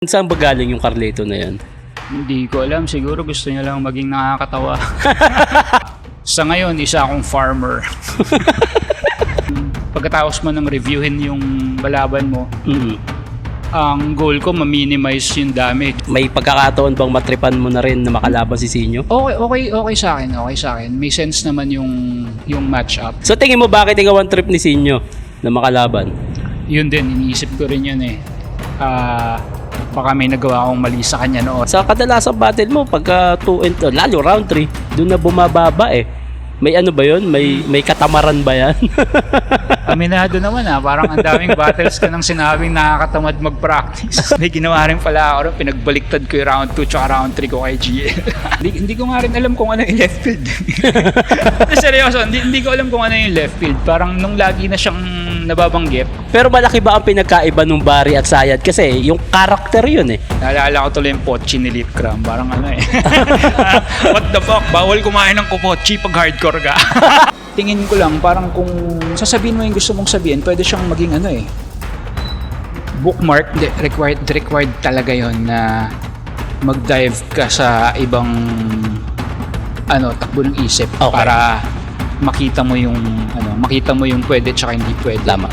Saan ba galing yung Carlito na yan? Hindi ko alam. Siguro gusto niya lang maging nakakatawa. Sa ngayon, isa akong farmer. Pagkatapos mo nang reviewin yung balaban mo, ang goal ko, ma-minimize yung damage. May pagkakataon bang matripan mo na rin na makalaban si Sinyo? Okay sa akin. Okay sa akin. May sense naman yung match-up. So tingin mo bakit ikaw ang trip ni Sinyo na makalaban? Yun din, iniisip ko rin yun eh. Baka may nagawa akong mali sa kanya noon. Sa kadalasang battle mo, pagka 2 and lalo round 3, doon na bumababa eh. May ano ba yun? May katamaran ba yan? Aminado naman parang ang daming battles ka nang sinabing nakakatamad mag-practice. May ginawa rin pala ako rin, pinagbaliktad ko yung round 2 tsaka round 3 ko kay GL. hindi ko nga rin alam kung ano yung left field. Seryoso, hindi ko alam kung ano yung left field. Parang nung lagi na siyang nababanggit. Pero malaki ba ang pinagkaiba nung Barry at Sayad? Kasi yung karakter yun eh. Naalala ko tuloy yung Pochi ni Litcram. Parang ano eh. What the fuck? Bawal kumain ng Kupochi pag hardcore ka. Tingin ko lang, parang kung sasabihin mo yung gusto mong sabihin, pwede siyang maging ano eh. Bookmark, required talaga yon na mag-dive ka sa ibang takbo ng isip. Okay. Para makita mo yung pwede tsaka hindi pwede. Tama.